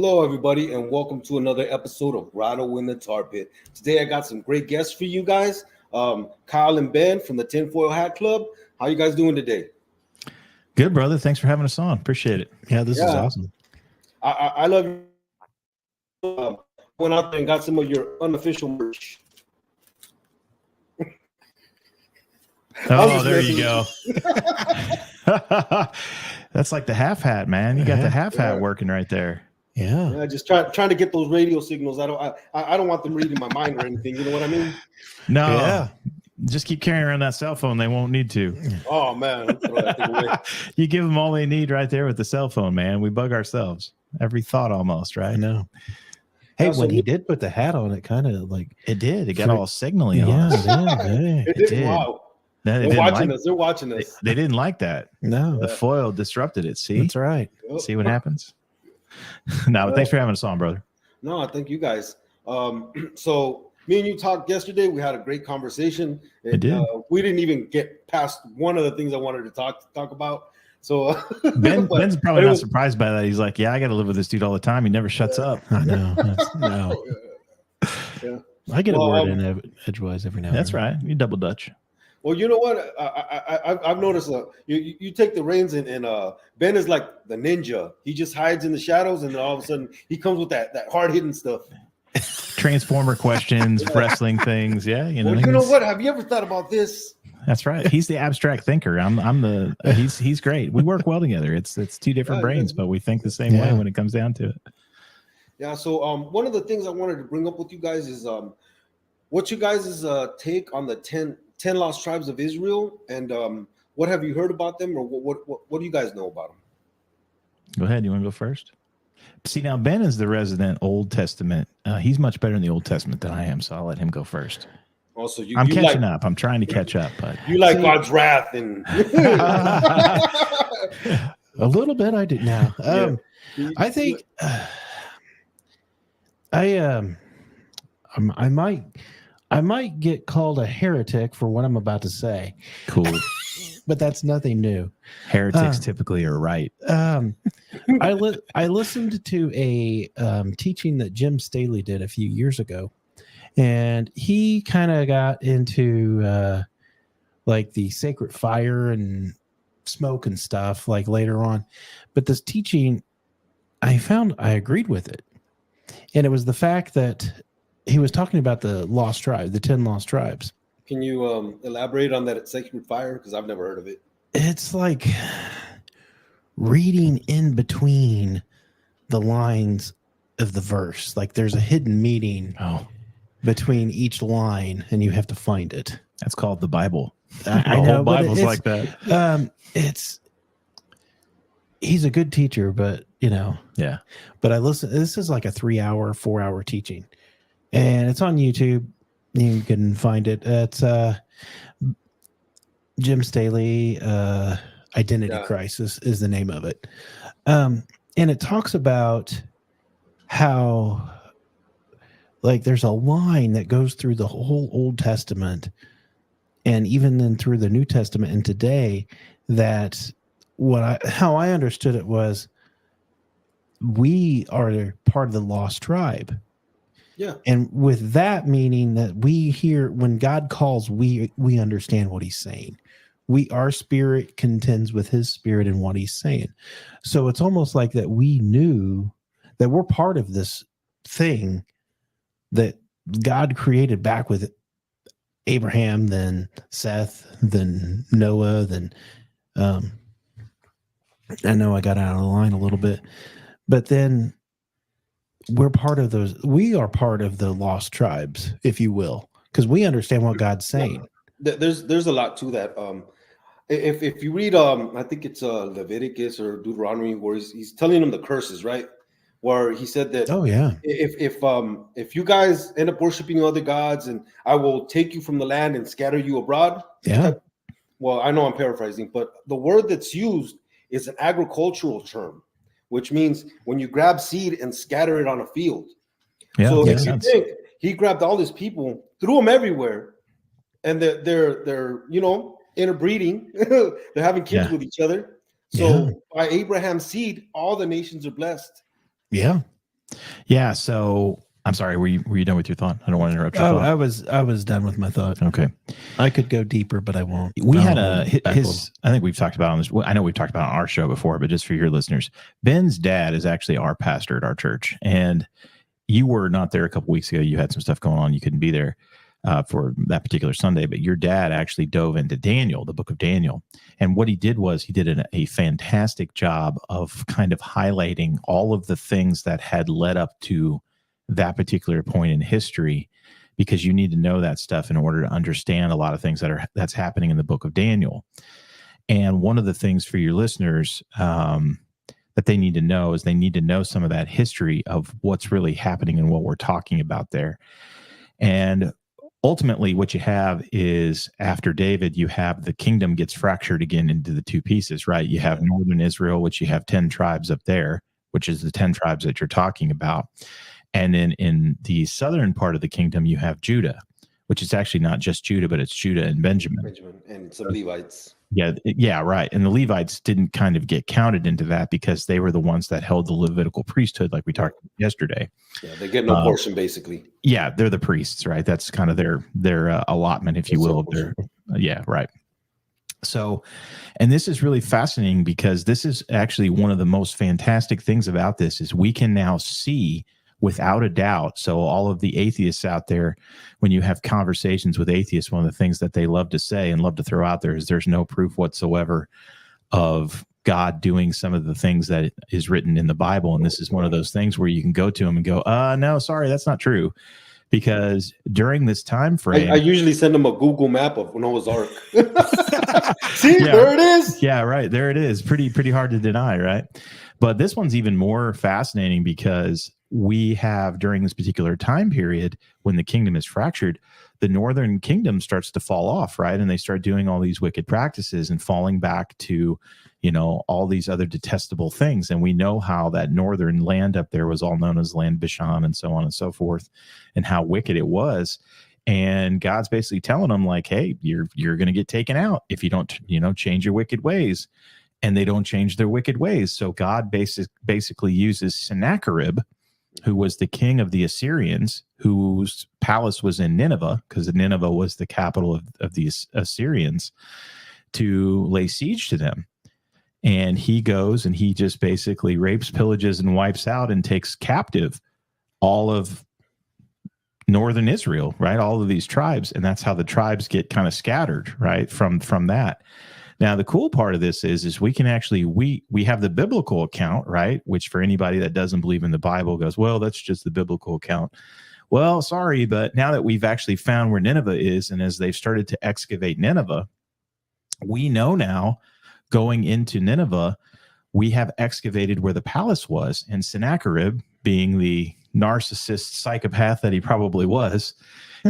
Hello, everybody, and welcome to another episode of Grotto in the Tar Pit. Today, I got some great guests for you guys. Kyle and Ben from the Tinfoil Hat Club. How you guys doing today? Good, brother. Thanks for having us on. Appreciate it. Yeah, this is awesome. I love you. Went out there and got some of your unofficial merch. Oh, there you go. That's like the half hat, man. You got the half hat working right there. Yeah, just trying to get those radio signals. I don't want them reading my mind or anything. You know what I mean? No. Yeah. Just keep carrying around that cell phone. They won't need to. Oh man, throw that thing away. You give them all they need right there with the cell phone, man. We bug ourselves every thought almost, right? I know. Hey, when he did put the hat on, it kind of like it did. It got all signally on. Yeah, it did. Wow. They're watching us. They're watching us. They didn't like that. No, the foil disrupted it. See, that's right. See what happens. No, thanks for having us on, brother. No, thank you guys. So me and you talked yesterday. We had a great conversation. It did. We didn't even get past one of the things I wanted to talk about. So Ben's probably not surprised by that. He's like, "Yeah, I got to live with this dude all the time. He never shuts up." I know. No. Yeah. I get a word in edgewise every now and then. That's right. You double Dutch. Well, you know what? I've noticed you take the reins and Ben is like the ninja. He just hides in the shadows, and then all of a sudden he comes with that hard hitting stuff. Transformer questions, wrestling things. Yeah, you know. Well, you know what? Have you ever thought about this? That's right. He's the abstract thinker. He's great. We work well together. It's two different brains, but we think the same way when it comes down to it. Yeah. So one of the things I wanted to bring up with you guys is what you guys' take on the 10 lost tribes of Israel, and what have you heard about them, or what do you guys know about them? Go ahead. You want to go first? See, now Ben is the resident Old Testament. He's much better in the Old Testament than I am, so I'll let him go first. Also, I'm catching up. I'm trying to catch up, but you like God's wrath and a little bit. I do now. I think I might get called a heretic for what I'm about to say. Cool. But that's nothing new. Heretics typically are right. I listened to a teaching that Jim Staley did a few years ago, and he kind of got into like the sacred fire and smoke and stuff like later on. But this teaching, I found I agreed with it, and it was the fact that he was talking about the lost tribe, the 10 lost tribes. Can you elaborate on that sacred fire? Because I've never heard of it. It's like reading in between the lines of the verse. Like there's a hidden meaning between each line, and you have to find it. That's called the Bible. I know, the whole Bible's like that. He's a good teacher, but yeah. But I listen. This is like a 3-hour, 4-hour teaching, and it's on YouTube. You can find it. It's Jim Staley, Identity Crisis is the name of it. And it talks about how like there's a line that goes through the whole Old Testament and even then through the New Testament and today, that how I understood it was we are part of the lost tribe. Yeah. And with that meaning that we hear when God calls, we understand what he's saying. Our spirit contends with his spirit in what he's saying. So it's almost like that we knew that we're part of this thing that God created back with Abraham, then Seth, then Noah, then I know I got out of the line a little bit, but then we're part of those. We are part of the lost tribes, if you will, because we understand what God's saying. There's a lot to that. If you read, I think it's Leviticus or Deuteronomy, where he's telling them the curses, right? Where he said that, if you guys end up worshiping other gods, and I will take you from the land and scatter you abroad. Yeah. Well, I know I'm paraphrasing, but the word that's used is an agricultural term, which means when you grab seed and scatter it on a field. Yeah, so if you think he grabbed all these people, threw them everywhere, and they're interbreeding, they're having kids with each other. So by Abraham's seed, all the nations are blessed. Yeah. Yeah. So I'm sorry. Were you done with your thought? I don't want to interrupt your thought. I was done with my thought. Okay. I could go deeper, but I won't. We had I think we've talked about on this. I know we've talked about on our show before, but just for your listeners, Ben's dad is actually our pastor at our church, and you were not there a couple weeks ago. You had some stuff going on. You couldn't be there for that particular Sunday, but your dad actually dove into Daniel, the book of Daniel. And what he did was he did a fantastic job of kind of highlighting all of the things that had led up to that particular point in history, because you need to know that stuff in order to understand a lot of things that's happening in the book of Daniel. And one of the things for your listeners that they need to know is they need to know some of that history of what's really happening and what we're talking about there. And ultimately what you have is, after David, you have the kingdom gets fractured again into the two pieces, right? You have northern Israel, which you have 10 tribes up there, which is the 10 tribes that you're talking about. And then in the southern part of the kingdom, you have Judah, which is actually not just Judah, but it's Judah and Benjamin. And some Levites. Yeah, right. And the Levites didn't kind of get counted into that because they were the ones that held the Levitical priesthood, like we talked about yesterday. Yeah, they get no portion, basically. Yeah, they're the priests, right? That's kind of their allotment, if you will. Yeah, right. So, and this is really fascinating because this is actually one of the most fantastic things about this is we can now see without a doubt. So all of the atheists out there, when you have conversations with atheists, one of the things that they love to say and love to throw out there is there's no proof whatsoever of God doing some of the things that is written in the Bible. And this is one of those things where you can go to them and go, no, sorry, that's not true. Because during this time frame, I usually send them a Google map of Noah's Ark. See, there it is. Yeah, right. There it is. Pretty hard to deny, right? But this one's even more fascinating because we have, during this particular time period, when the kingdom is fractured, the northern kingdom starts to fall off, right? And they start doing all these wicked practices and falling back to, all these other detestable things. And we know how that northern land up there was all known as land Bashan and so on and so forth, and how wicked it was. And God's basically telling them, like, hey, you're going to get taken out if you don't, change your wicked ways. And they don't change their wicked ways. So God basically uses Sennacherib, who was the king of the Assyrians, whose palace was in Nineveh, because Nineveh was the capital of the Assyrians, to lay siege to them. And he goes and he just basically rapes, pillages, and wipes out and takes captive all of northern Israel, right? All of these tribes. And that's how the tribes get kind of scattered, right? From that. Now, the cool part of this is we can actually, we have the biblical account, right? Which for anybody that doesn't believe in the Bible goes, well, that's just the biblical account. Well, sorry, but now that we've actually found where Nineveh is, and as they've started to excavate Nineveh, we know now, going into Nineveh, we have excavated where the palace was. And Sennacherib, being the narcissist psychopath that he probably was,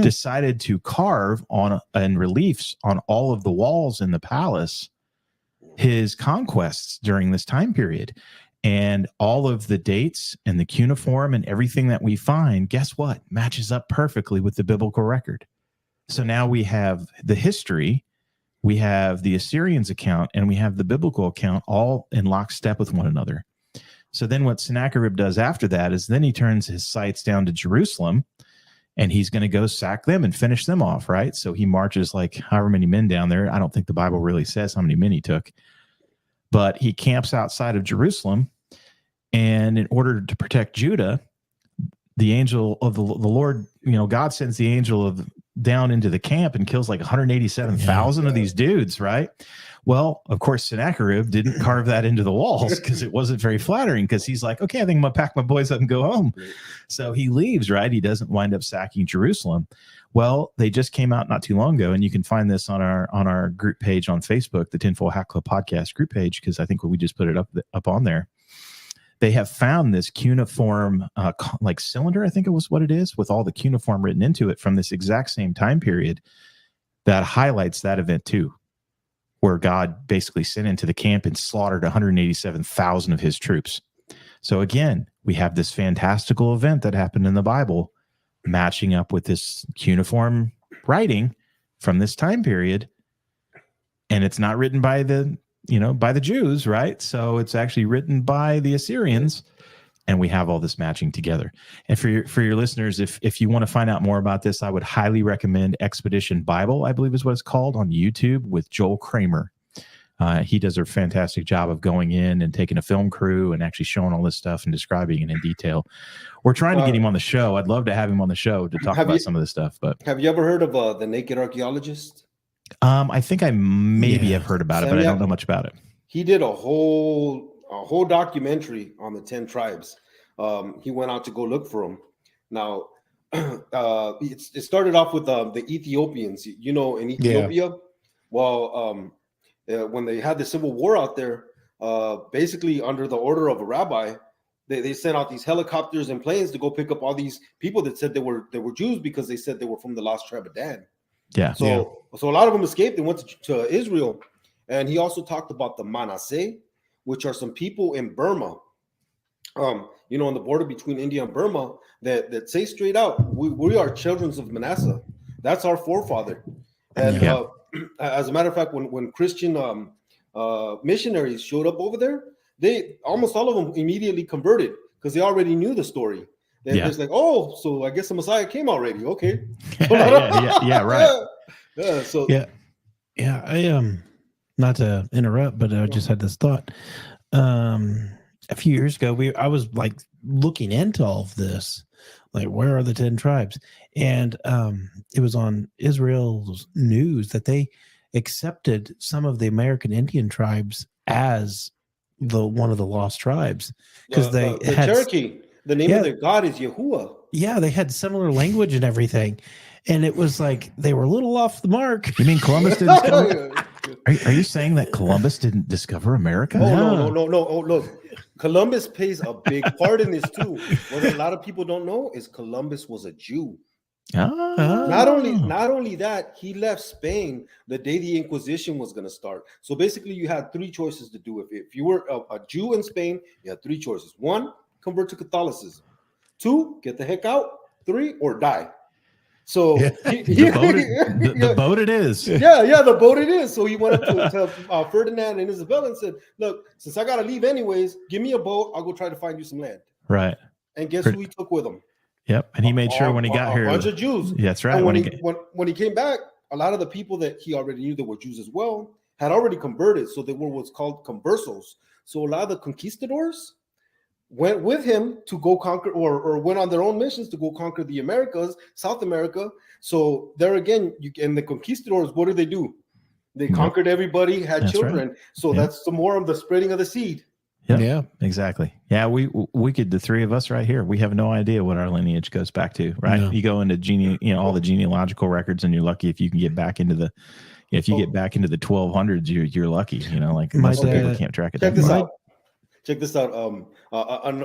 decided to carve in reliefs on all of the walls in the palace his conquests during this time period. And all of the dates and the cuneiform and everything that we find, guess what? Matches up perfectly with the biblical record. So now we have the history, we have the Assyrians account, and we have the biblical account all in lockstep with one another. So then what Sennacherib does after that is then he turns his sights down to Jerusalem, and he's going to go sack them and finish them off, right? So he marches like however many men down there. I don't think the Bible really says how many men he took, but he camps outside of Jerusalem. And in order to protect Judah, the angel of the Lord, God sends the angel down into the camp and kills like 187,000 of these dudes, right? Well, of course, Sennacherib didn't carve that into the walls because it wasn't very flattering, because he's like, okay, I think I'm going to pack my boys up and go home. So he leaves, right? He doesn't wind up sacking Jerusalem. Well, they just came out not too long ago, and you can find this on our group page on Facebook, the Tinfoil Hat Club podcast group page, because I think we just put it up on there. They have found this cuneiform, like cylinder, I think it was what it is, with all the cuneiform written into it from this exact same time period that highlights that event too, where God basically sent into the camp and slaughtered 187,000 of his troops. So again, we have this fantastical event that happened in the Bible matching up with this cuneiform writing from this time period. And it's not written by the Jews, right? So it's actually written by the Assyrians. and we have all this matching together. And for your listeners, if you want to find out more about this, I would highly recommend Expedition Bible, I believe is what it's called, on YouTube with Joel Kramer. He does a fantastic job of going in and taking a film crew and actually showing all this stuff and describing it in detail. We're trying to get him on the show. I'd love to have him on the show to talk about some of this stuff. But have you ever heard of the Naked Archaeologist? I think I maybe have heard about it, but I don't know much about it. He did a whole documentary on the 10 tribes. He went out to go look for them. Now, it started off with the Ethiopians. You know, in Ethiopia, well, when they had the civil war out there, basically under the order of a rabbi, they sent out these helicopters and planes to go pick up all these people that said they were Jews because they said they were from the lost tribe of Dan. Yeah. So a lot of them escaped and went to Israel. And he also talked about the Manasseh, which are some people in Burma, on the border between India and Burma, that say straight out, we are children of Manasseh. That's our forefather. And as a matter of fact, when Christian missionaries showed up over there, they almost all of them immediately converted because they already knew the story. It's like, oh, so I guess the Messiah came already. Okay. Right. I not to interrupt, but I just had this thought. A few years ago, I was like looking into all of this, like where are the 10 tribes? And it was on Israel's news that they accepted some of the American Indian tribes as one of the lost tribes because they had Cherokee. The name of their god is Yahuwah. Yeah, they had similar language and everything, and it was like they were a little off the mark. You mean Columbus didn't discover? Are you saying that Columbus didn't discover America? No. Oh, look, Columbus plays a big part in this too. What a lot of people don't know is Columbus was a Jew. Not only that, he left Spain the day the Inquisition was going to start. So basically, you had three choices to do. If you were a Jew in Spain, you had three choices: one, convert to Catholicism; two, get the heck out; three, or die. So the boat it is. Yeah, the boat it is. So he went up to Ferdinand and Isabella and said, "Look, since I got to leave anyways, give me a boat. I'll go try to find you some land." Right. And guess who he took with him? Yep, and he made sure when he got here, a bunch of Jews. Yeah, that's right. And when he came back, a lot of the people that he already knew that were Jews as well had already converted, so they were what's called conversos. So a lot of the conquistadors went with him to go conquer, or went on their own missions to go conquer the Americas, South America. So there again, and the conquistadors, what do? They conquered everybody, had children. Right. So that's some more of the spreading of the seed. Yeah, exactly. Yeah, we could, the three of us right here, we have no idea what our lineage goes back to, right? No. You go into all the genealogical records, and you're lucky if you can get back into the, get back into the 1200s, you're lucky, like most people can't track it. Check this out.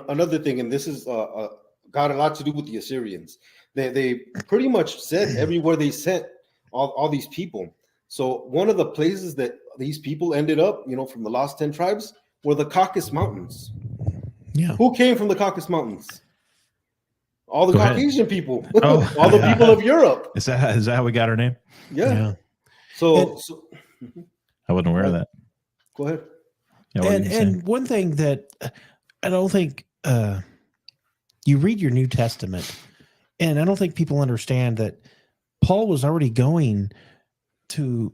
Another thing, and this is got a lot to do with the Assyrians. They pretty much said everywhere they sent all these people. So one of the places that these people ended up, from the lost 10 tribes, were the Caucasus Mountains. Yeah. Who came from the Caucasus Mountains? All the Caucasian people. All the people of Europe. Is that how we got our name? Yeah. So I wasn't aware of that. Go ahead. Yeah, and one thing that I don't think you read your New Testament, and I don't think people understand that Paul was already going to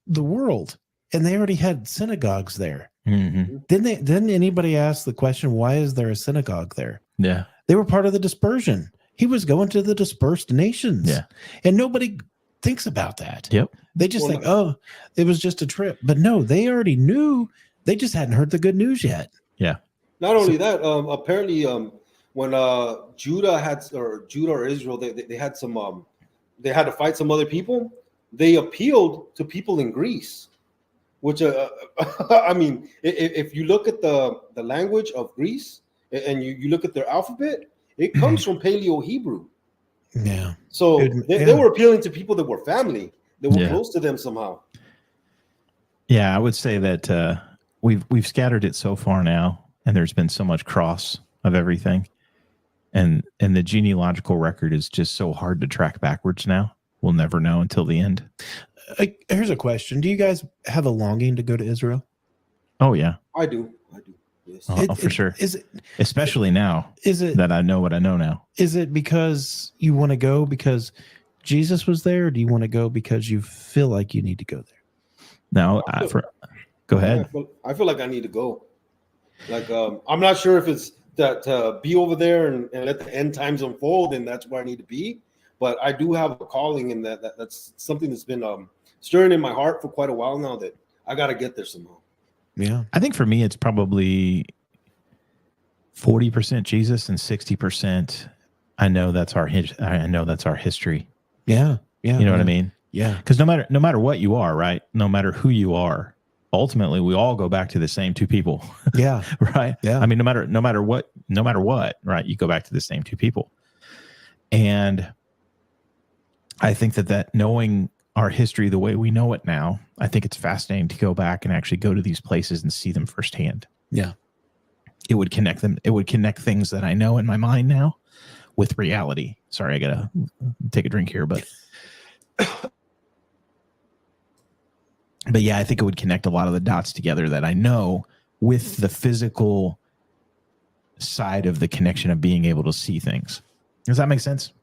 the world, and they already had synagogues there. Mm-hmm. Didn't anybody ask the question, why is there a synagogue there? Yeah. They were part of the dispersion. He was going to the dispersed nations. Yeah. And nobody thinks about that. Yep. They just think, it was just a trip. But no, they already knew. They just hadn't heard the good news yet. Yeah. Not only that, apparently when Judah or Israel, they had some they had to fight some other people. They appealed to people in Greece. Which, I mean, if you look at the language of Greece and you look at their alphabet, it comes from Paleo-Hebrew. Yeah. So they were appealing to people that were family, that were close to them somehow. Yeah, I would say that we've scattered it so far now, and there's been so much cross of everything, and the genealogical record is just so hard to track backwards now. We'll never know until the end. Here's a question. Do you guys have a longing to go to Israel? Oh, yeah. I do. Yes. For sure. Is it especially now? Is it that I know what I know now? Is it because you want to go because Jesus was there, or do you want to go because you feel like you need to go there? No, go ahead. I feel like I need to go. Like, I'm not sure if it's that to be over there and let the end times unfold, and that's where I need to be. But I do have a calling, and that's something that's been stirring in my heart for quite a while now. That I got to get there somehow. Yeah, I think for me, it's probably 40% Jesus and 60%. I know that's our history. Yeah. You know what I mean? Yeah. Because no matter what you are, right? No matter who you are, ultimately we all go back to the same two people. Yeah. Right. Yeah. I mean, no matter what, right? You go back to the same two people. And I think that knowing our history the way we know it now, I think it's fascinating to go back and actually go to these places and see them firsthand. Yeah. It would connect them. It would connect things that I know in my mind now with reality. Sorry, I gotta take a drink here, but yeah, I think it would connect a lot of the dots together that I know with the physical side of the connection of being able to see things. Does that make sense?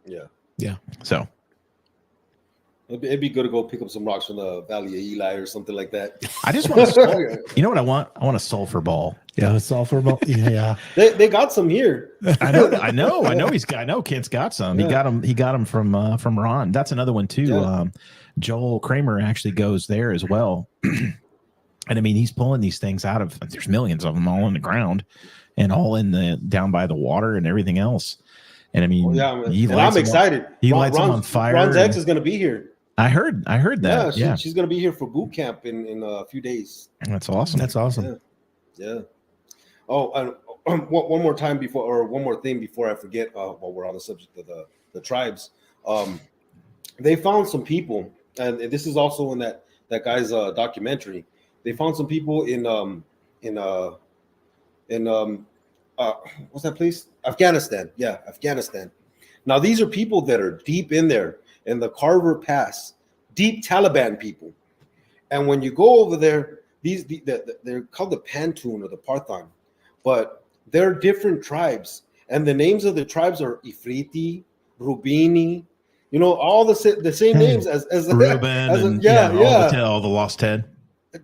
Yeah. Yeah. So it'd be good to go pick up some rocks from the Valley of Eli or something like that. I just want to, you know what I want? I want a sulfur ball. Yeah, a sulfur ball. Yeah. They got some here. I know Kent's got some. Yeah. He got them from Ron. That's another one too. Yeah. Joel Kramer actually goes there as well. And I mean, he's pulling these things out of, there's millions of them all in the ground and all in the down by the water and everything else. And I mean, I'm excited. He lights them on fire. Ron's ex is going to be here. I heard that. Yeah, she's going to be here for boot camp in a few days. That's awesome. That's awesome. Yeah. Oh, and one more thing before I forget. While we're on the subject of the tribes, they found some people, and this is also in that guy's documentary. They found some people in what's that place? Afghanistan. Yeah, Afghanistan. Now these are people that are deep in there in the Carver Pass, deep Taliban people. And when you go over there, they're called the Pantun or the Parthan, but they're different tribes, and the names of the tribes are Ifriti, Rubini. You know, all the same names as Reuben, all the lost 10.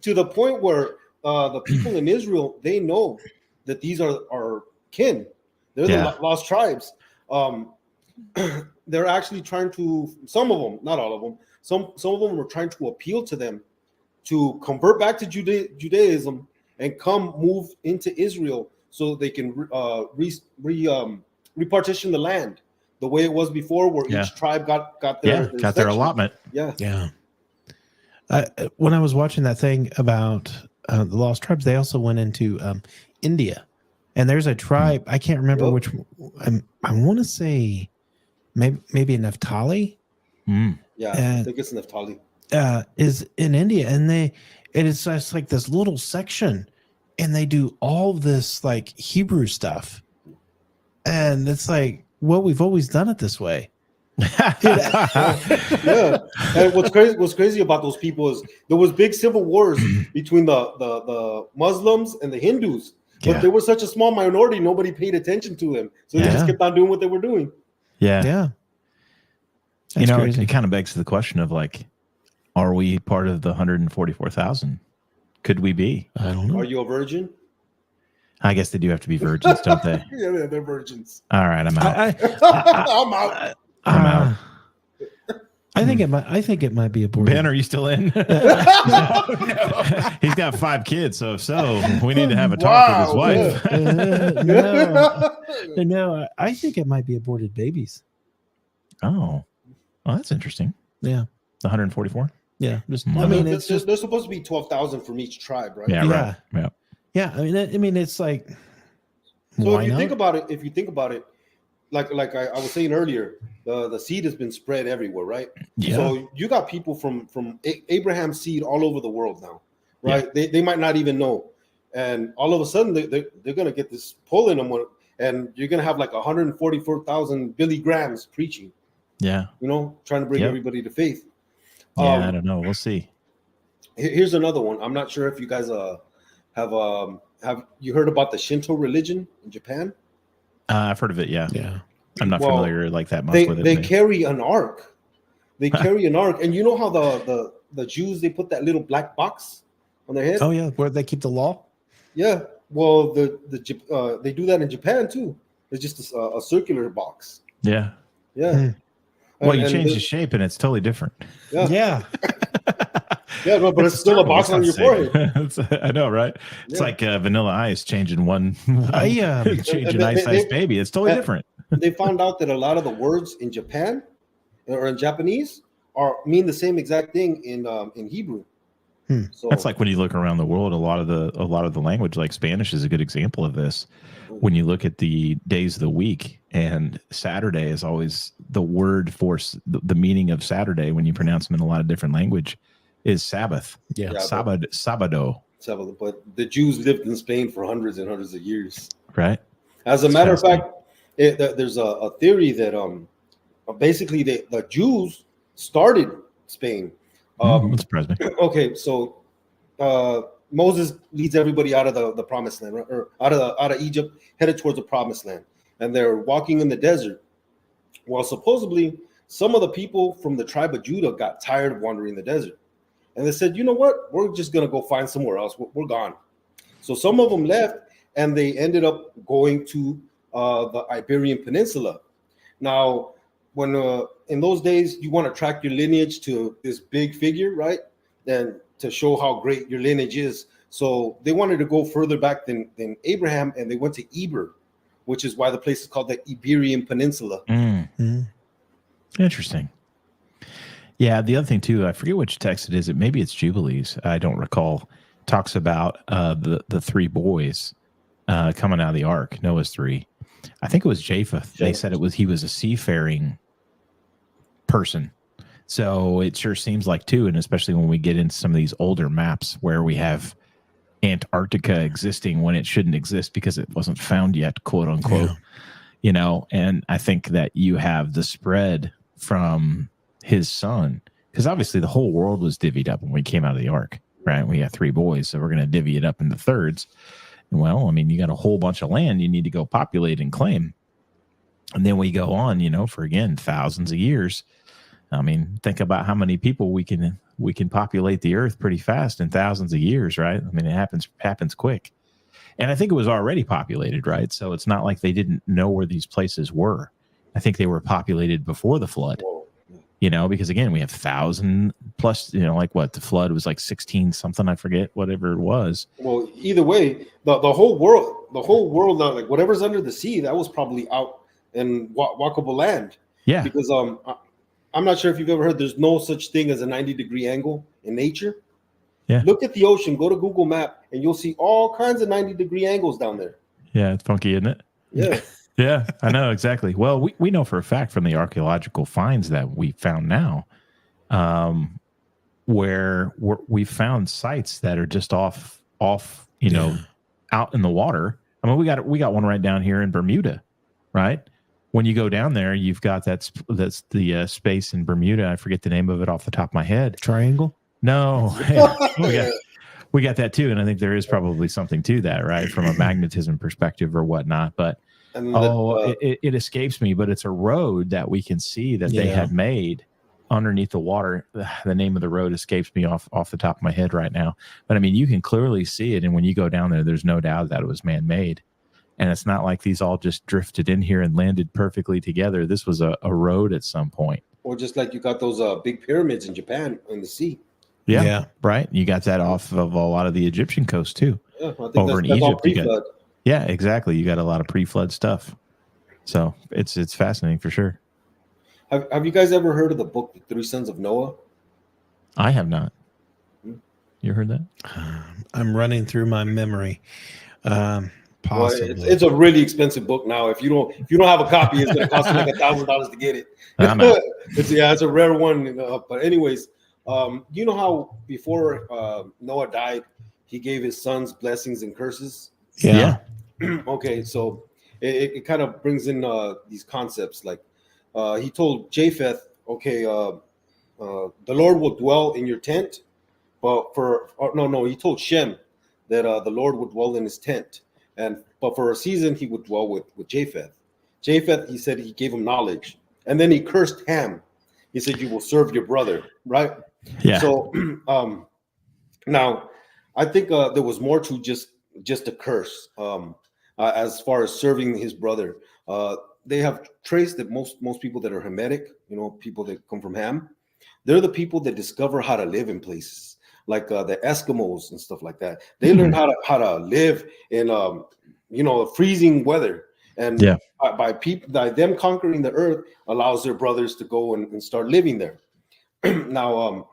To the point where the people in Israel, they know that these are kin. They're the lost tribes. They're actually trying to, some of them, not all of them, some of them are trying to appeal to them to convert back to Judaism and move into Israel so they can repartition the land the way it was before, where each tribe got their allotment. Yeah. When I was watching that thing about the lost tribes, they also went into India, and there's a tribe. I can't remember which. I want to say maybe Naphtali. Yeah, I think it's Naphtali. Is in India, and it's just like this little section, and they do all this like Hebrew stuff, and it's like, well, we've always done it this way. Yeah. And what's crazy about those people is there was big civil wars between the Muslims and the Hindus, but they were such a small minority, nobody paid attention to them, so they just kept on doing what they were doing. That's crazy. It kind of begs the question of like, are we part of the 144,000? Could we be? I don't know. Are you a virgin? I guess they do have to be virgins, don't they? Yeah, they're virgins. All right, I'm out. I'm out. I think it might be aborted. Ben, are you still in? No. He's got 5 kids, so we need to have a talk with his wife. No, I think it might be aborted babies. Oh, well, that's interesting. Yeah, the 144. Yeah, I mean, there's supposed to be 12,000 from each tribe, right? Yeah, right. Yeah. I mean, it's like. So if you think about it, like I was saying earlier, the seed has been spread everywhere, right? Yeah. So you got people from Abraham's seed all over the world now, right? Yeah. They might not even know, and all of a sudden they're gonna get this pull in them, and you're gonna have like 144,000 Billy Grahams preaching. Yeah. Trying to bring everybody to faith. Yeah, I don't know. We'll see. Here's another one. I'm not sure if you guys have have you heard about the Shinto religion in Japan? I've heard of it. Yeah. Yeah. I'm not familiar like that much They with it. they carry an ark. They carry an ark, and you know how the Jews, they put that little black box on their head. Oh yeah, where they keep the law. Yeah. Well, they do that in Japan too. It's just a circular box. Yeah. Yeah. Well, you change the shape and it's totally different. Yeah. Yeah. Yeah, no, but it's still a box on your forehead. I know, right? It's like Vanilla Ice changing changing Ice Baby. It's totally different. They found out that a lot of the words in Japan or in Japanese mean the same exact thing in Hebrew. So that's like when you look around the world, a lot of the language, like Spanish is a good example of this. When you look at the days of the week, and Saturday is always the word for the meaning of Saturday when you pronounce them in a lot of different language is Sabbath. Yeah. Sabado. But the Jews lived in Spain for hundreds and hundreds of years. Right. As a matter of fact, there's a theory that basically the Jews started Spain. That surprised me. Okay, so Moses leads everybody out of the promised land, right? Or out of Egypt, headed towards the promised land, and they're walking in the desert. Well, supposedly some of the people from the tribe of Judah got tired of wandering the desert, and they said, "You know what? We're just gonna go find somewhere else. We're gone." So some of them left, and they ended up going to the Iberian Peninsula. Now, when in those days you want to track your lineage to this big figure, right? And to show how great your lineage is. So they wanted to go further back than Abraham, and they went to Eber, which is why the place is called the Iberian Peninsula. Interesting. Yeah, the other thing too, I forget which text it is. Maybe it's Jubilees. I don't recall. Talks about the three boys coming out of the ark, Noah's three. I think it was Japheth. They said he was a seafaring person. So it sure seems like too, and especially when we get into some of these older maps where we have Antarctica existing when it shouldn't exist because it wasn't found yet, quote unquote. Yeah. And I think that you have the spread from his son, because obviously the whole world was divvied up when we came out of the ark, right? We got three boys, so we're going to divvy it up into thirds. And well, I mean, you got a whole bunch of land you need to go populate and claim. And then we go on, for again, thousands of years. I mean, think about how many people we can populate the earth pretty fast in thousands of years, right? I mean, it happens quick. And I think it was already populated, right? So it's not like they didn't know where these places were. I think they were populated before the flood, because again, we have 1,000 plus, like what the flood was like 16 something, I forget, whatever it was. Well, either way, the whole world, like whatever's under the sea, that was probably out in walkable land. Yeah. Because I'm not sure if you've ever heard, there's no such thing as a 90-degree angle in nature. Yeah. Look at the ocean, go to Google Map, and you'll see all kinds of 90-degree angles down there. Yeah, it's funky, isn't it? Yeah. Yeah, I know, exactly. Well, we know for a fact from the archaeological finds that we found now, where we found sites that are just off, out in the water. I mean, we got one right down here in Bermuda, right? When you go down there, you've got that's the space in Bermuda. I forget the name of it off the top of my head. Triangle? No, we got that too, and I think there is probably something to that, right, from a magnetism perspective or whatnot. But it escapes me. But it's a road that we can see that they had made underneath the water. The name of the road escapes me off the top of my head right now. But I mean, you can clearly see it, and when you go down there, there's no doubt that it was man-made. And it's not like these all just drifted in here and landed perfectly together. This was a road at some point. Or just like you got those big pyramids in Japan in the sea. Yeah, right. You got that off of a lot of the Egyptian coast too. Yeah, I think over in Egypt, yeah, exactly. You got a lot of pre-flood stuff. So it's fascinating for sure. Have you guys ever heard of the book, The Three Sons of Noah? I have not. You heard that? I'm running through my memory. Possibly. Well, it's a really expensive book now. If you don't have a copy, it's going to cost you like $1,000 to get it. It's a rare one. But anyways, you know how before Noah died, he gave his sons blessings and curses? Yeah. Okay, so it kind of brings in these concepts. Like he told Japheth, okay, the Lord will dwell in your tent, but he told Shem that the Lord would dwell in his tent, but for a season he would dwell with Japheth. Japheth, he said, he gave him knowledge, and then he cursed Ham. He said, "You will serve your brother," right? Yeah. So now, I think there was more to just a curse. As far as serving his brother, they have traced that most people that are Hamitic, people that come from Ham, they're the people that discover how to live in places like the Eskimos and stuff like that. They learn how to live in freezing weather, and by them conquering the earth allows their brothers to go and start living there. Now,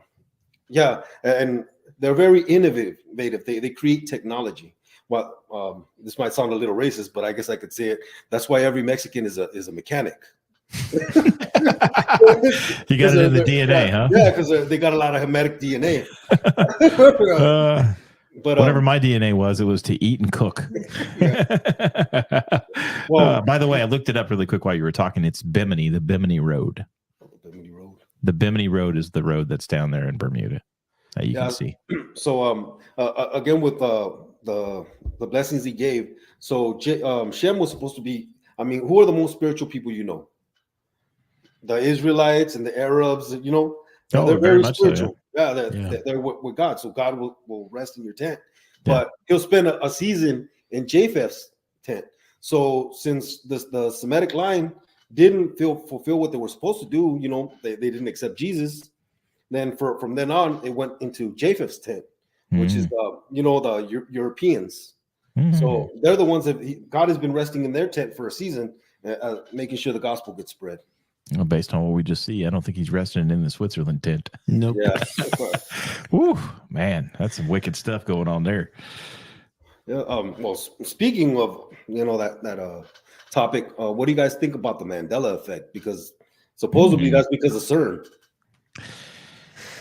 and they're very innovative. They create technology. Well, this might sound a little racist, but I guess I could say it. That's why every Mexican is a mechanic. You got it in the DNA, huh? Yeah, because they got a lot of Hamitic DNA. But whatever my DNA was, it was to eat and cook. Well, by the way, I looked it up really quick while you were talking. It's Bimini, the Bimini Road. The Bimini Road is the road that's down there in Bermuda that you can see. So again, with the blessings he gave, so Shem was supposed to be, who are the most spiritual people you know? The Israelites and the Arabs, they're very spiritual. So, they're with God. So God will rest in your tent. But he'll spend a season in Japheth's tent. So since the Semitic line didn't fulfill what they were supposed to do, they didn't accept Jesus. Then from then on, it went into Japheth's tent, which is the Europeans. So they're the ones that God has been resting in their tent for a season, making sure the gospel gets spread. Well, based on what we just see, I don't think he's resting in the Switzerland tent. Nope. Yeah. Woo, man, that's some wicked stuff going on there. Yeah. Well, speaking of that topic, what do you guys think about the Mandela effect? Because supposedly that's because of CERN.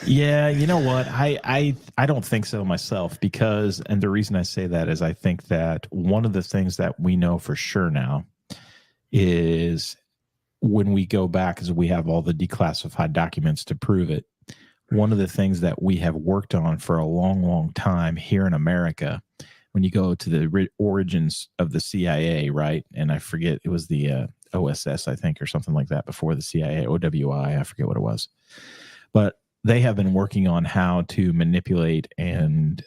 Yeah, you know what? I don't think so myself, because, and the reason I say that is I think that one of the things that we know for sure now is when we go back, because we have all the declassified documents to prove it, one of the things that we have worked on for a long, long time here in America, when you go to the origins of the CIA, right? And I forget, it was the OSS, I think, or something like that before the CIA, OWI, I forget what it was. But they have been working on how to manipulate and,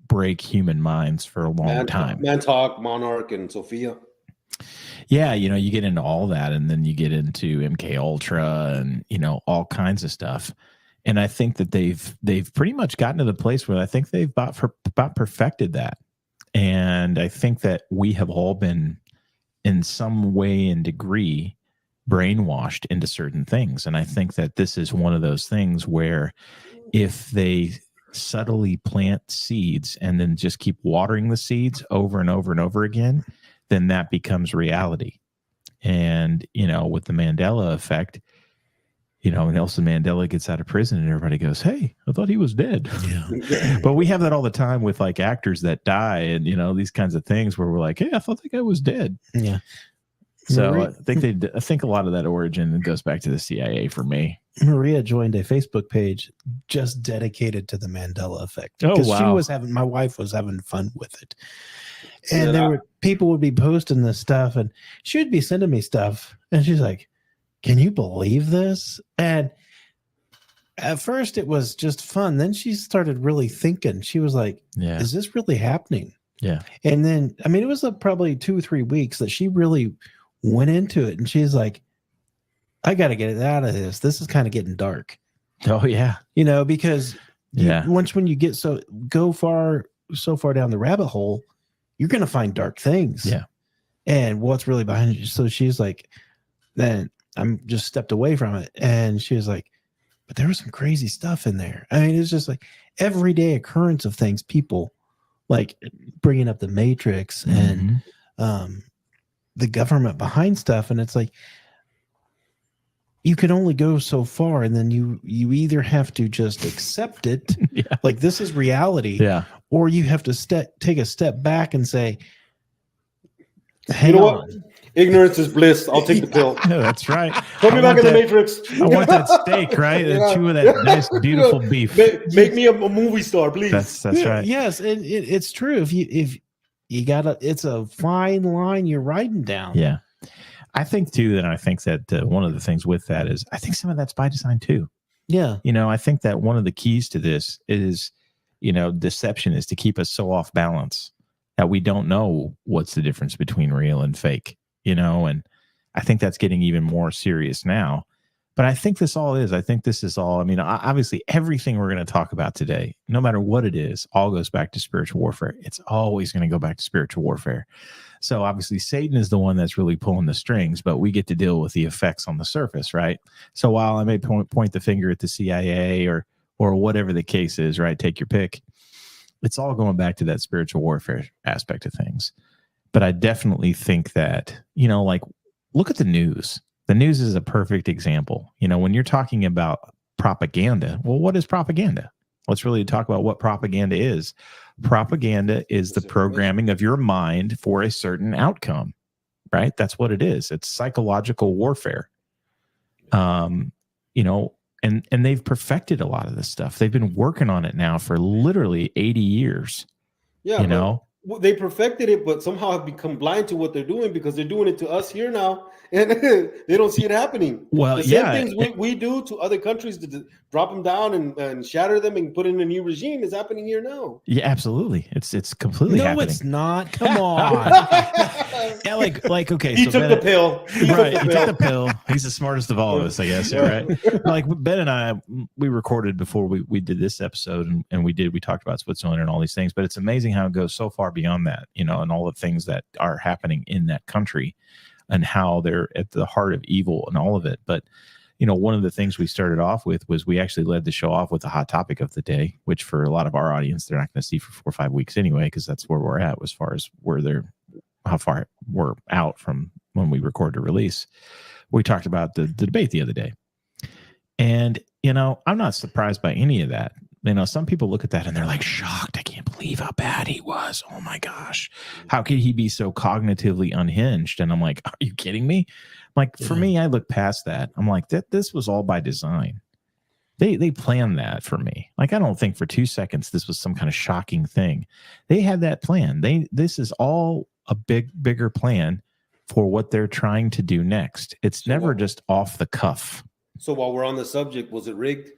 break human minds for a long time. Mantalk, Monarch, and Sophia. Yeah, you get into all that, and then you get into MK Ultra and all kinds of stuff. And I think that they've pretty much gotten to the place where I think they've about perfected that. And I think that we have all been in some way and degree brainwashed into certain things. And I think that this is one of those things where if they subtly plant seeds and then just keep watering the seeds over and over and over again, then that becomes reality. And, with the Mandela effect, Nelson Mandela gets out of prison and everybody goes, "Hey, I thought he was dead." Yeah. But we have that all the time with like actors that die and, these kinds of things where we're like, "Hey, I thought that guy was dead." Yeah. So Maria, I think a lot of that origin goes back to the CIA for me. Maria joined a Facebook page just dedicated to the Mandela effect. Oh, wow. My wife was having fun with it. And people would be posting this stuff and she would be sending me stuff. And she's like, "Can you believe this?" And at first it was just fun. Then she started really thinking. She was like, "Is this really happening?" Yeah. And then, it was probably 2 or 3 weeks that she really went into it. And she's like, "I got to get it out of this. This is kind of getting dark." Oh, yeah. Because when you get so far down the rabbit hole, you're going to find dark things. Yeah. And what's really behind you. So she's like, then I'm just stepped away from it. And she was like, "But there was some crazy stuff in there." It's just like everyday occurrence of things, people like bringing up the Matrix and the government behind stuff. And it's like, you can only go so far. And then you either have to just accept it. Like this is reality. Yeah. Or you have to take a step back and say, "Hang on. What? Ignorance is bliss. I'll take the pill. No, that's right. Put me back in the Matrix. I want that steak, right? Yeah. Chew of that nice, beautiful beef. Make me a movie star, please. That's right. Yes, and it's true. If you gotta, it's a fine line you're riding down. Yeah, I think too that one of the things with that is I think some of that's by design too. Yeah, I think that one of the keys to this is, deception is to keep us so off balance that we don't know what's the difference between real and fake. And I think that's getting even more serious now. But I think this is all, obviously everything we're going to talk about today, no matter what it is, all goes back to spiritual warfare. It's always going to go back to spiritual warfare. So obviously Satan is the one that's really pulling the strings, but we get to deal with the effects on the surface, right? So while I may point the finger at the CIA or whatever the case is, right? Take your pick. It's all going back to that spiritual warfare aspect of things. But I definitely think that, look at the news. The news is a perfect example. When you're talking about propaganda, well, what is propaganda? Let's really talk about what propaganda is. Propaganda is the programming of your mind for a certain outcome, right? That's what it is. It's psychological warfare. And they've perfected a lot of this stuff. They've been working on it now for literally 80 years. Yeah, they perfected it, but somehow have become blind to what they're doing because they're doing it to us here now, and they don't see it happening. Well, the same things we do to other countries to drop them down and shatter them and put in a new regime is happening here now. Yeah, absolutely. It's completely happening. No, it's not. Come on. Yeah, like okay. He took the pill. He took the pill. He's the smartest of all of us, I guess. Yeah. Right. Like Ben and I, we recorded before we did this episode, and we talked about Switzerland and all these things. But it's amazing how it goes so far beyond that, and all the things that are happening in that country, and how they're at the heart of evil and all of it. But one of the things we started off with was we actually led the show off with the hot topic of the day, which for a lot of our audience, they're not going to see for 4 or 5 weeks anyway, because that's where we're at as far as how far we're out from when we record the release. We talked about the debate the other day. And, I'm not surprised by any of that. Some people look at that and they're like shocked. I can't believe how bad he was. Oh my gosh. How could he be so cognitively unhinged? And I'm like, are you kidding me? Like, for me, I look past that. I'm like, this was all by design. They planned that for me. Like, I don't think for 2 seconds this was some kind of shocking thing. They had that plan. This is all a bigger plan for what they're trying to do next. It's never just off the cuff. So while we're on the subject, was it rigged?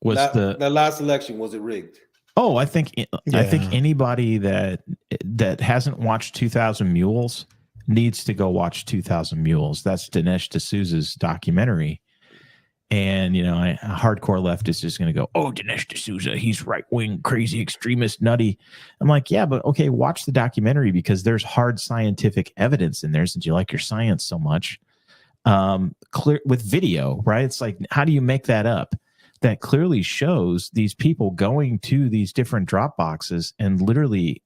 The last election, was it rigged? Oh, I think anybody that hasn't watched 2000 Mules needs to go watch 2000 Mules. That's Dinesh D'Souza's documentary. And, a hardcore leftist is just going to go, oh, Dinesh D'Souza, he's right-wing, crazy, extremist, nutty. I'm like, yeah, but okay, watch the documentary because there's hard scientific evidence in there since you like your science so much. Clear with video, right? It's like, how do you make that up? That clearly shows these people going to these different drop boxes and literally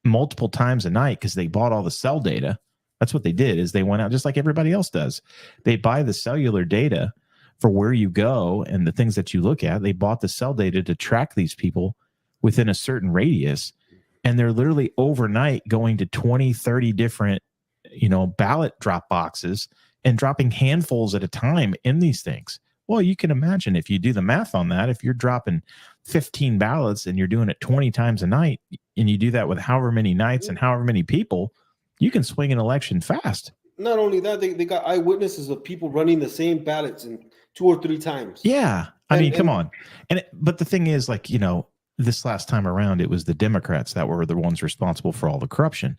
multiple times a night because they bought all the cell data. That's what they did, is they went out just like everybody else does. They buy the cellular data for where you go and the things that you look at. They bought the cell data to track these people within a certain radius. And they're literally overnight going to 20, 30 different, ballot drop boxes and dropping handfuls at a time in these things. Well, you can imagine if you do the math on that, if you're dropping 15 ballots and you're doing it 20 times a night, and you do that with however many nights and however many people, you can swing an election fast. Not only that, they got eyewitnesses of people running the same ballots in 2 or 3 times. Yeah. Come on. But the thing is, this last time around, it was the Democrats that were the ones responsible for all the corruption.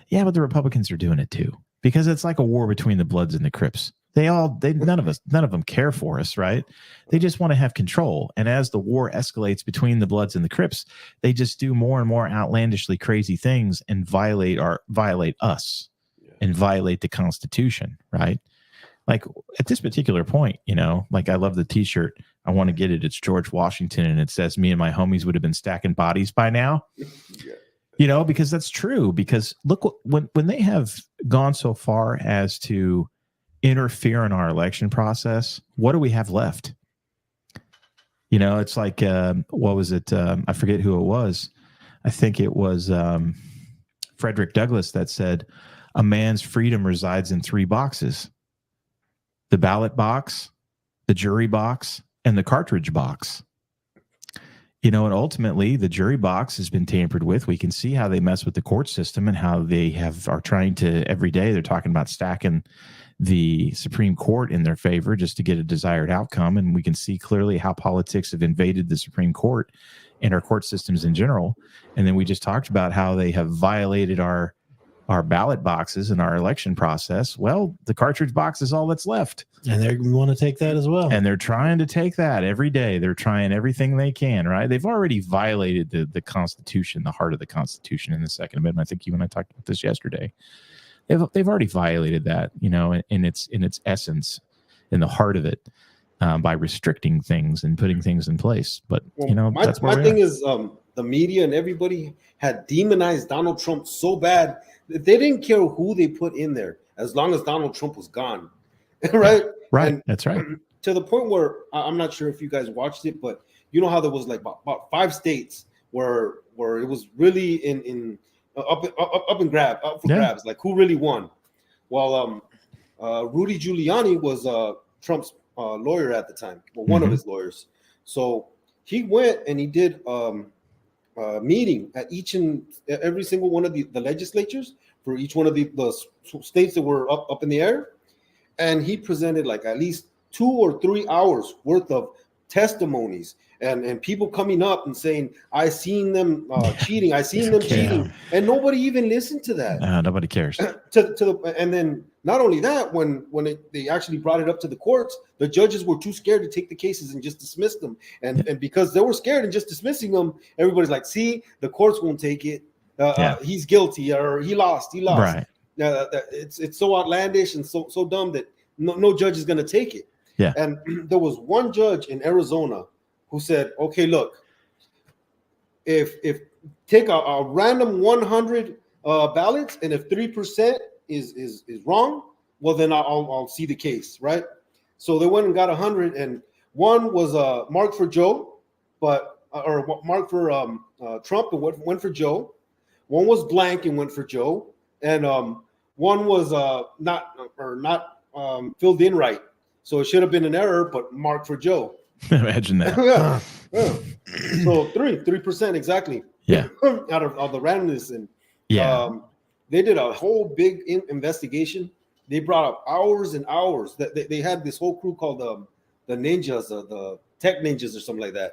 Yeah, but the Republicans are doing it too, because it's like a war between the Bloods and the Crips. None of them care for us, right? They just want to have control. And as the war escalates between the Bloods and the Crips, they just do more and more outlandishly crazy things and violate us and violate the Constitution, right? Like at this particular point, I love the T-shirt. I want to get it. It's George Washington, and it says, "Me and my homies would have been stacking bodies by now." Because that's true. Because look, when they have gone so far as to interfere in our election process, what do we have left? It's like, what was it? I forget who it was. I think it was Frederick Douglass that said, a man's freedom resides in 3 boxes: the ballot box, the jury box, and the cartridge box. And ultimately the jury box has been tampered with. We can see how they mess with the court system and how they are trying to, every day they're talking about stacking the Supreme Court in their favor just to get a desired outcome. And we can see clearly how politics have invaded the Supreme Court and our court systems in general. And then we just talked about how they have violated our ballot boxes and our election process. Well, the cartridge box is all that's left. And they want to take that as well. And they're trying to take that every day. They're trying everything they can, right? They've already violated the Constitution, the heart of the Constitution in the Second Amendment. I think you and I talked about this yesterday. They've already violated that, in its essence, in the heart of it, by restricting things and putting things in place. But, that's where my thing is the media and everybody had demonized Donald Trump so bad that they didn't care who they put in there as long as Donald Trump was gone. Right? Right. And that's right. To the point where I'm not sure if you guys watched it, but you know how there was like about 5 states where it was really in up for grabs, like who really won. Well, Rudy Giuliani was Trump's lawyer at the time, well, one of his lawyers. So he went and he did meeting at each and every single one of the legislatures for each one of the states that were up in the air. And he presented like at least 2 or 3 hours worth of testimonies and people coming up and saying, I seen them cheating. I seen them cheating. And nobody even listened to that. Nobody cares. And then not only that, when they actually brought it up to the courts, the judges were too scared to take the cases and just dismiss them. And because they were scared and just dismissing them, everybody's like, see, the courts won't take it. He's guilty or he lost. Right. It's so outlandish and so dumb that no judge is going to take it. Yeah. And there was one judge in Arizona who said, okay, look, if take a random 100 ballots, and if 3% is wrong, well, then I'll see the case, right? So they went and got 100, and one was marked for Joe, or marked for Trump and went for Joe. One was blank and went for Joe, and one was not filled in right. So it should have been an error, but marked for Joe. Imagine that. Yeah. So 3% exactly. Yeah. Out of the randomness, and they did a whole big investigation. They brought up hours and hours. That they had this whole crew called the ninjas, the tech ninjas, or something like that.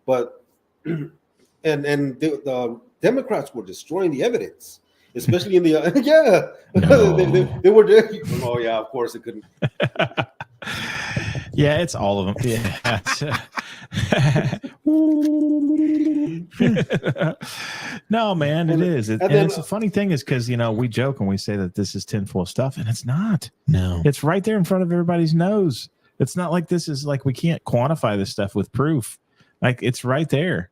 But and the Democrats were destroying the evidence, especially in the they were. Oh yeah, of course it couldn't. Yeah, it's all of them. Yeah. No, man, it is. And it's a funny thing is because, we joke and we say that this is tinfoil stuff, and it's not. No. It's right there in front of everybody's nose. It's not like this is like we can't quantify this stuff with proof. Like, it's right there.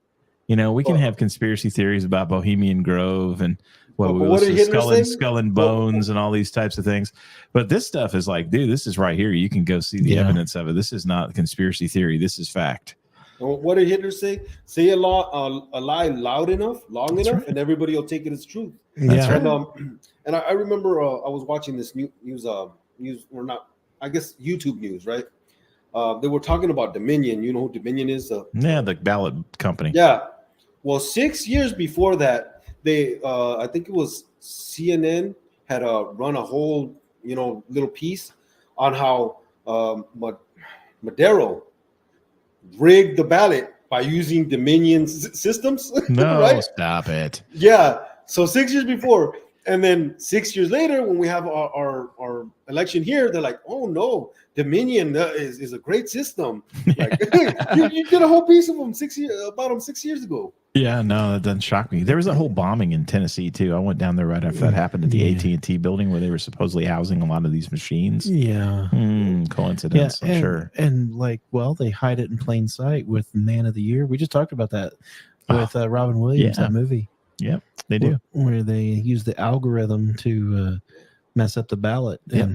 We can have conspiracy theories about Bohemian Grove and Skull and Bones and all these types of things. But this stuff is like, dude, this is right here. You can go see the evidence of it. This is not conspiracy theory. This is fact. What did Hitler say? Say a lie long enough, right, and everybody will take it as truth. That's right. And I remember I was watching this news or not, I guess YouTube news, right? They were talking about Dominion. You know who Dominion is? The ballot company. Yeah. Well, 6 years before that, they I think it was CNN had run a whole little piece on how Madero rigged the ballot by using Dominion systems. No, right? Stop it. Yeah. So 6 years before, and then 6 years later, when we have our election here, they're like, oh no, Dominion is a great system. Like, you did a whole piece of about them 6 years ago. Yeah, no, that doesn't shock me. There was a whole bombing in Tennessee too. I went down there right after that happened at the AT&T building where they were supposedly housing a lot of these machines. Yeah. Coincidence, I'm sure. And they hide it in plain sight with Man of the Year. We just talked about that with Robin Williams, that movie. Yep, they do. Where they use the algorithm to mess up the ballot. Yeah.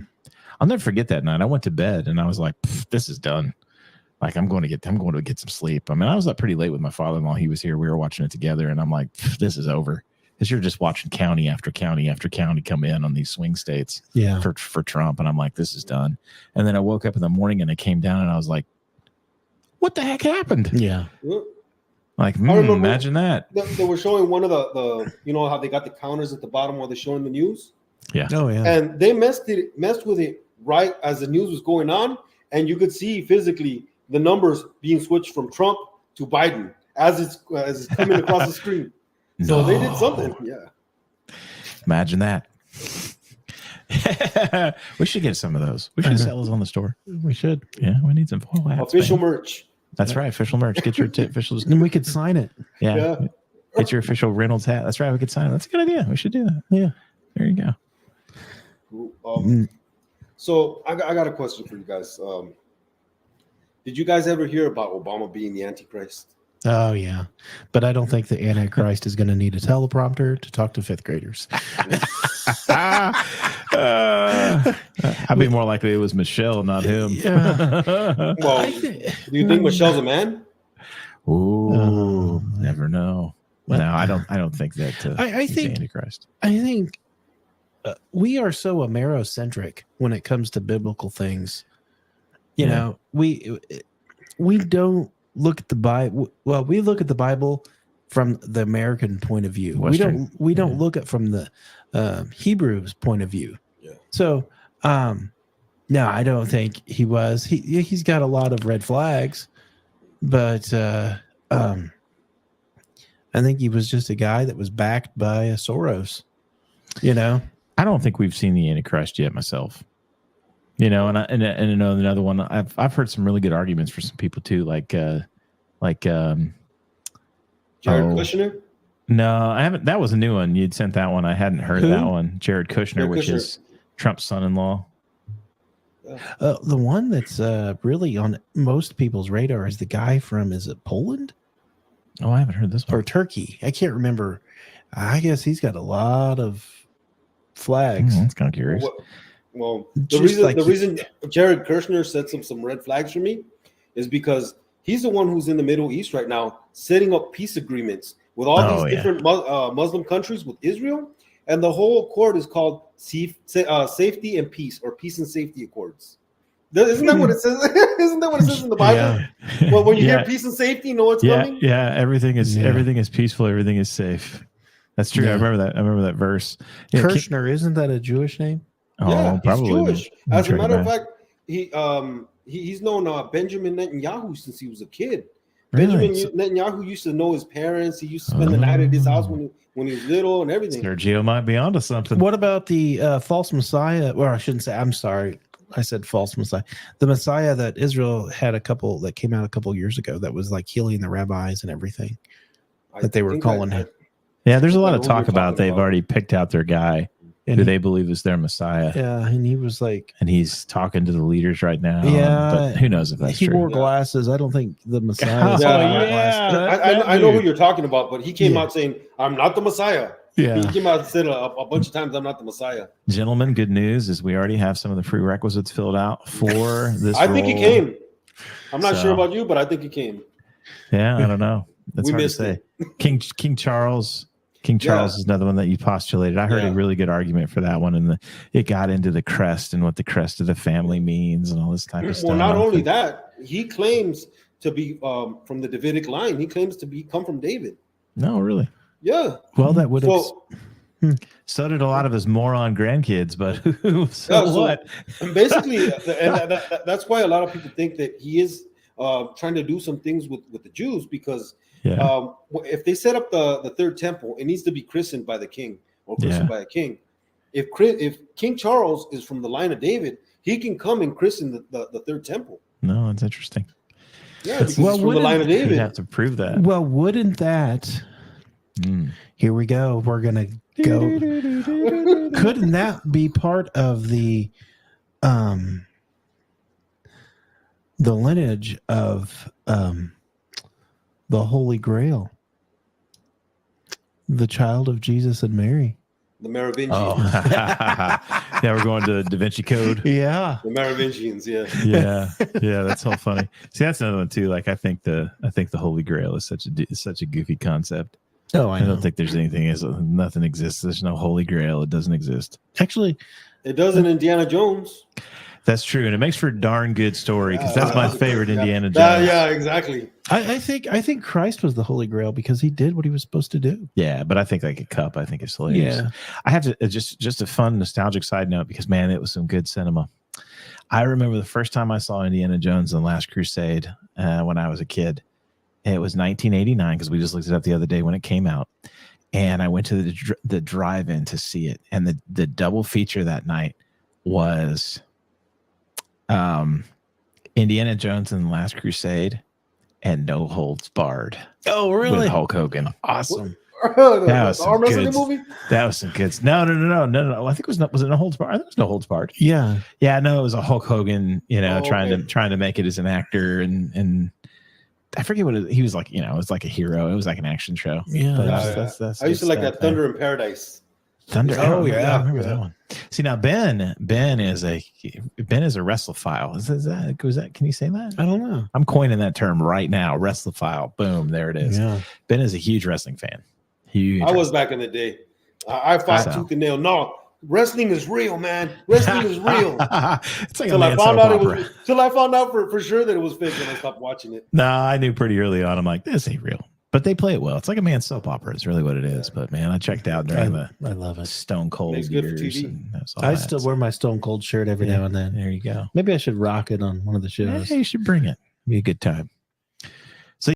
I'll never forget that night. I went to bed and I was like, this is done. Like, I'm going to get some sleep. I mean, I was up pretty late with my father-in-law. He was here. We were watching it together, and I'm like, this is over. because you're just watching county after county after county come in on these swing states for Trump. And I'm like, this is done. And then I woke up in the morning and I came down and I was like, what the heck happened? Yeah. Like, imagine that. They were showing one of the how they got the counters at the bottom while they're showing the news. Yeah. Oh, yeah. And they messed with it right as the news was going on. And you could see physically the numbers being switched from Trump to Biden as it's coming across the screen. So they did something. Yeah. Imagine that. We should get some of those. We should sell those on the store. We should. Yeah, we need some foil hats. Official merch. That's right. Official merch. Get your official. And we could sign it. Yeah. Get your official Reynolds hat. That's right. We could sign it. That's a good idea. We should do that. Yeah. There you go. So I got a question for you guys. Did you guys ever hear about Obama being the Antichrist? Oh, yeah. But I don't think the Antichrist is going to need a teleprompter to talk to fifth graders. I'd be more likely it was Michelle, not him. Yeah. Well, do you think Michelle's a man? Ooh, never know. No, I don't think that. I think Antichrist. I think we are so Amerocentric when it comes to biblical things. You know, we don't look at the Bible. Well, we look at the Bible from the American point of view. Western. We don't look at from the Hebrews point of view. Yeah. So, no, I don't think he was. He's got a lot of red flags, but I think he was just a guy that was backed by a Soros. You know, I don't think we've seen the Antichrist yet myself. You know, and another one. I've heard some really good arguments for some people too, like Jared Kushner. No, I haven't. That was a new one. You'd sent that one. I hadn't heard that one. Jared Kushner, which is Trump's son-in-law. The one that's really on most people's radar is the guy from, is it Poland? Oh, I haven't heard this one. Or Turkey. I can't remember. I guess he's got a lot of flags. That's kind of curious. Well, the reason Jared Kushner sets up some red flags for me is because he's the one who's in the Middle East right now setting up peace agreements with all these different Muslim countries with Israel. And the whole accord is called Safety and Peace, or Peace and Safety Accords. Isn't that what it says? Isn't that what it says in the Bible? Yeah. Well, when you hear peace and safety, you know what's coming? Yeah, everything is peaceful, everything is safe. That's true. Yeah. I remember that verse. Yeah, Kushner, isn't that a Jewish name? Yeah, probably. He's Jewish. As a matter of fact, he's known Benjamin Netanyahu since he was a kid. Really? Benjamin Netanyahu used to know his parents. He used to spend the night at his house when he was little and everything. Sergio might be onto something. What about the false Messiah? Well, I shouldn't say. I'm sorry. I said false Messiah. The Messiah that Israel had that came out a couple years ago that was like healing the rabbis and everything that they were calling him. Yeah, there's a lot of talk about they've already picked out their guy who they believe is their Messiah. Yeah, and he was like... And he's talking to the leaders right now. Yeah. But who knows if that's true. He wore glasses. I don't think the Messiah... I know who you're talking about, but he came out saying, I'm not the Messiah. Yeah. He came out and said a bunch of times, I'm not the Messiah. Gentlemen, good news is we already have some of the prerequisites filled out for this I think he came. I'm not sure about you, but I think he came. Yeah, I don't know. That's hard to say. King Charles... King Charles is another one that you postulated. I heard a really good argument for that one, and it got into the crest and what the crest of the family means and all this type of stuff. Well, not only that, he claims to be from the Davidic line. He claims to come from David. No, really? Yeah. Well, that would have. So did a lot of his moron grandkids, but what? And basically, that's why a lot of people think that he is trying to do some things with the Jews, because if they set up the third temple, it needs to be christened by the king or christened by a king. If King Charles is from the line of David, he can come and christen the third temple. No, that's interesting. Yeah, because he's from the line of David. You have to prove that. Well, wouldn't that? Here we go. We're gonna go. Couldn't that be part of the lineage of the Holy Grail, the child of Jesus and Mary? The Merovingians. Oh. Yeah, we're going to Da Vinci Code. Yeah. The Merovingians, Yeah, that's all funny. See, that's another one too. Like I think the Holy Grail is such a goofy concept. Oh, I don't think there's anything. Nothing exists. There's no Holy Grail. It doesn't exist. Actually, it does in Indiana Jones. That's true, and it makes for a darn good story because that's my favorite Indiana Jones. Yeah, exactly. I think Christ was the Holy Grail because he did what he was supposed to do. Yeah, but I think like a cup, I think it's hilarious. Yeah, I have to just a fun nostalgic side note because man, it was some good cinema. I remember the first time I saw Indiana Jones and the Last Crusade when I was a kid. It was 1989 because we just looked it up the other day when it came out, and I went to the drive-in to see it, and the double feature that night was Indiana Jones and the Last Crusade and No Holds Barred. Oh, really? With Hulk Hogan. Awesome. That was some good movie. That was some good. No. I think was it No Holds Barred? I think it was No Holds Barred. Yeah. No, it was a Hulk Hogan. Trying to make it as an actor, and I forget what he was like. It was like a hero. It was like an action show. Yeah. I used to like that Thunder in Paradise. Thunder. Oh yeah, I remember that one. See now, Ben is a wrestlephile. Is that? Can you say that? I don't know. I'm coining that term right now. Wrestlephile. Boom. There it is. Yeah. Ben is a huge wrestling fan. Huge. I was back in the day. I fought tooth and nail. No, wrestling is real, man. Wrestling is real. It's like till I found out for sure that it was fake, and I stopped watching it. No, I knew pretty early on. I'm like, this ain't real. But they play it well. It's like a man's soap opera. It's really what it is. But man, I checked out during I love it. Stone Cold years. I still wear my Stone Cold shirt every now and then. There you go. Maybe I should rock it on one of the shows. Yeah, you should bring it. Be a good time.